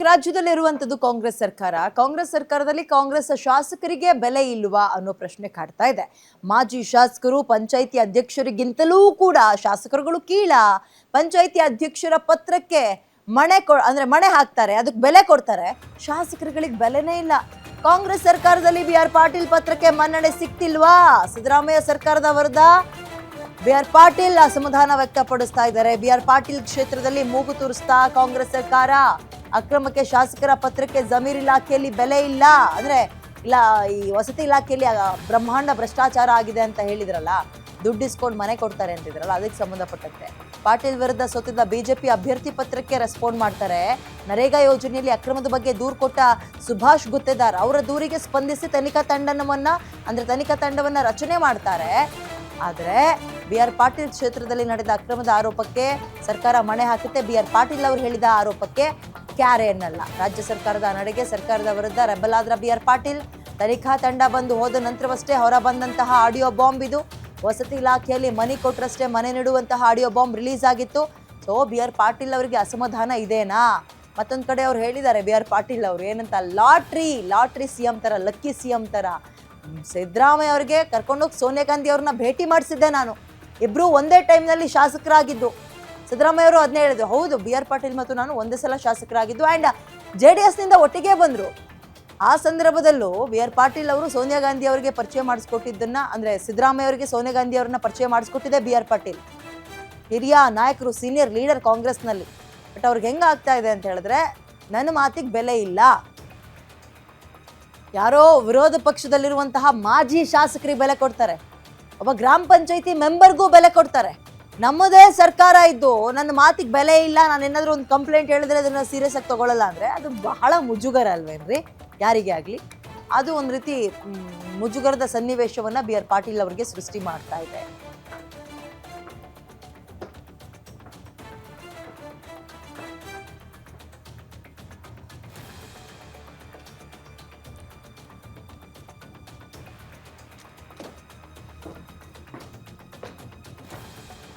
ರಾಜ್ಯದಲ್ಲಿ ಇರುವಂತದ್ದು ಕಾಂಗ್ರೆಸ್ ಸರ್ಕಾರದಲ್ಲಿ ಕಾಂಗ್ರೆಸ್ ಶಾಸಕರಿಗೆ ಬೆಲೆ ಇಲ್ವಾ ಅನ್ನೋ ಪ್ರಶ್ನೆ ಕಾಡ್ತಾ ಇದೆ. ಮಾಜಿ ಶಾಸಕರು ಪಂಚಾಯಿತಿ ಅಧ್ಯಕ್ಷರಿಗಿಂತಲೂ ಕೂಡ ಶಾಸಕರುಗಳು ಕೀಳ. ಪಂಚಾಯಿತಿ ಅಧ್ಯಕ್ಷರ ಪತ್ರಕ್ಕೆ ಮಣೆ ಹಾಕ್ತಾರೆ, ಅದಕ್ಕೆ ಬೆಲೆ ಕೊಡ್ತಾರೆ. ಶಾಸಕರುಗಳಿಗೆ ಬೆಲೆನೇ ಇಲ್ಲ. ಕಾಂಗ್ರೆಸ್ ಸರ್ಕಾರದಲ್ಲಿ ಬಿ.ಆರ್. ಪಾಟೀಲ್ ಪತ್ರಕ್ಕೆ ಮನ್ನಣೆ ಸಿಕ್ತಿಲ್ವಾ? ಸಿದ್ದರಾಮಯ್ಯ ಸರ್ಕಾರದ ವಿರುದ್ಧ ಬಿ.ಆರ್. ಪಾಟೀಲ್ ಅಸಮಾಧಾನ ವ್ಯಕ್ತಪಡಿಸ್ತಾ ಇದ್ದಾರೆ. ಬಿ.ಆರ್. ಪಾಟೀಲ್ ಕ್ಷೇತ್ರದಲ್ಲಿ ಮೂಗು ತೂರಿಸ್ತಾ ಕಾಂಗ್ರೆಸ್ ಸರ್ಕಾರ ಅಕ್ರಮಕ್ಕೆ ಶಾಸಕರ ಪತ್ರಕ್ಕೆ ಜಮೀರ್ ಇಲಾಖೆಯಲ್ಲಿ ಬೆಲೆ ಇಲ್ಲ ಇಲ್ಲ ಈ ವಸತಿ ಇಲಾಖೆಯಲ್ಲಿ ಬ್ರಹ್ಮಾಂಡ ಭ್ರಷ್ಟಾಚಾರ ಆಗಿದೆ ಅಂತ ಹೇಳಿದ್ರಲ್ಲ, ದುಡ್ಡು ಇಸ್ಕೊಂಡು ಮನೆ ಕೊಡ್ತಾರೆ ಅಂತಿದ್ರಲ್ಲ, ಅದಕ್ಕೆ ಸಂಬಂಧಪಟ್ಟಂತೆ ಪಾಟೀಲ್ ವಿರುದ್ಧ ಸೋತಿದ್ದ ಬಿಜೆಪಿ ಅಭ್ಯರ್ಥಿ ಪತ್ರಕ್ಕೆ ರೆಸ್ಪಾಂಡ್ ಮಾಡ್ತಾರೆ. ನರೇಗಾ ಯೋಜನೆಯಲ್ಲಿ ಅಕ್ರಮದ ಬಗ್ಗೆ ದೂರು ಕೊಟ್ಟ ಸುಭಾಷ್ ಗುತ್ತೇದಾರ್ ಅವರ ದೂರಿಗೆ ಸ್ಪಂದಿಸಿ ತನಿಖಾ ತಂಡವನ್ನ ರಚನೆ ಮಾಡ್ತಾರೆ. ಆದರೆ ಬಿ.ಆರ್. ಪಾಟೀಲ್ ಕ್ಷೇತ್ರದಲ್ಲಿ ನಡೆದ ಅಕ್ರಮದ ಆರೋಪಕ್ಕೆ ಸರ್ಕಾರ ಮಣೆ ಹಾಕುತ್ತೆ. ಬಿ.ಆರ್. ಪಾಟೀಲ್ ಅವರು ಹೇಳಿದ ಆರೋಪಕ್ಕೆ ಕ್ಯಾರೆ ಎನ್ನಲ್ಲ. ರಾಜ್ಯ ಸರ್ಕಾರದ ನಡೆಗೆ ಸರ್ಕಾರದ ವಿರುದ್ಧ ರೆಬಲ್ ಆದ್ರ ಬಿ.ಆರ್. ಪಾಟೀಲ್. ತನಿಖಾ ತಂಡ ಬಂದು ಹೋದ ನಂತರವಷ್ಟೇ ಹೊರ ಬಂದಂತಹ ಆಡಿಯೋ ಬಾಂಬ್ ಇದು. ವಸತಿ ಇಲಾಖೆಯಲ್ಲಿ ಮನಿ ಕೊಟ್ರಷ್ಟೇ ಮನೆ ನೀಡುವಂತಹ ಆಡಿಯೋ ಬಾಂಬ್ ರಿಲೀಸ್ ಆಗಿತ್ತು. So B R. ಪಾಟೀಲ್ ಅವರಿಗೆ ಅಸಮಾಧಾನ ಇದೇನಾ? ಮತ್ತೊಂದು ಕಡೆ ಅವ್ರು ಹೇಳಿದ್ದಾರೆ, ಬಿ.ಆರ್. ಪಾಟೀಲ್ ಅವರು ಏನಂತ, ಲಾಟ್ರಿ ಸಿಎಂ ತರ, ಲಕ್ಕಿ ಸಿಎಂ ತರ ಸಿದ್ದರಾಮಯ್ಯ ಅವರಿಗೆ ಕರ್ಕೊಂಡೋಗಿ ಸೋನಿಯಾ ಗಾಂಧಿ ಅವ್ರನ್ನ ಭೇಟಿ ಮಾಡಿಸಿದ್ದೆ ನಾನು. ಇಬ್ರು ಒಂದೇ ಟೈಮ್ನಲ್ಲಿ ಶಾಸಕರಾಗಿದ್ದು. ಸಿದ್ದರಾಮಯ್ಯ ಅವರು ಅದನ್ನೇ ಹೇಳಿದ್ರು, ಹೌದು ಬಿ.ಆರ್. ಪಾಟೀಲ್ ಮತ್ತು ನಾನು ಒಂದೇ ಸಲ ಶಾಸಕರಾಗಿದ್ದು ಆ್ಯಂಡ್ JDS ನಿಂದ ಒಟ್ಟಿಗೆ ಬಂದರು. ಆ ಸಂದರ್ಭದಲ್ಲೂ ಬಿ.ಆರ್. ಪಾಟೀಲ್ ಅವರು ಸೋನಿಯಾ ಗಾಂಧಿ ಅವರಿಗೆ ಪರಿಚಯ ಮಾಡಿಸ್ಕೊಟ್ಟಿದ್ದನ್ನ, ಅಂದರೆ ಸಿದ್ದರಾಮಯ್ಯ ಅವರಿಗೆ ಸೋನಿಯಾ ಗಾಂಧಿ ಅವ್ರನ್ನ ಪರಿಚಯ ಮಾಡಿಸ್ಕೊಟ್ಟಿದ್ದೆ ಬಿ.ಆರ್. ಪಾಟೀಲ್. ಹಿರಿಯ ನಾಯಕರು, ಸೀನಿಯರ್ ಲೀಡರ್ ಕಾಂಗ್ರೆಸ್ನಲ್ಲಿ. ಬಟ್ ಅವ್ರಿಗೆ ಹೆಂಗಾಗ್ತಾ ಇದೆ ಅಂತ ಹೇಳಿದ್ರೆ, ನನ್ನ ಮಾತಿಗೆ ಬೆಲೆ ಇಲ್ಲ. ಯಾರೋ ವಿರೋಧ ಪಕ್ಷದಲ್ಲಿರುವಂತಹ ಮಾಜಿ ಶಾಸಕರಿಗೆ ಬೆಲೆ ಕೊಡ್ತಾರೆ, ಒಬ್ಬ ಗ್ರಾಮ ಪಂಚಾಯಿತಿ ಮೆಂಬರ್ಗೂ ಬೆಲೆ ಕೊಡ್ತಾರೆ. ನಮ್ಮದೇ ಸರ್ಕಾರ ಇದ್ದು ನನ್ನ ಮಾತಿಗೆ ಬೆಲೆ ಇಲ್ಲ, ನಾನು ಏನಾದರೂ ಒಂದು ಕಂಪ್ಲೇಂಟ್ ಹೇಳಿದ್ರೆ ಅದನ್ನು ಸೀರಿಯಸ್ ಆಗಿ ತಗೊಳ್ಳಲ್ಲ ಅಂದರೆ ಅದು ಬಹಳ ಮುಜುಗರ ಅಲ್ವೇನ್ರಿ ಯಾರಿಗೇ ಆಗಲಿ. ಅದು ಒಂದು ರೀತಿ ಮುಜುಗರದ ಸನ್ನಿವೇಶವನ್ನು ಬಿ.ಆರ್. ಪಾಟೀಲ್ ಅವರಿಗೆ ಸೃಷ್ಟಿ ಮಾಡ್ತಾ ಇದೆ.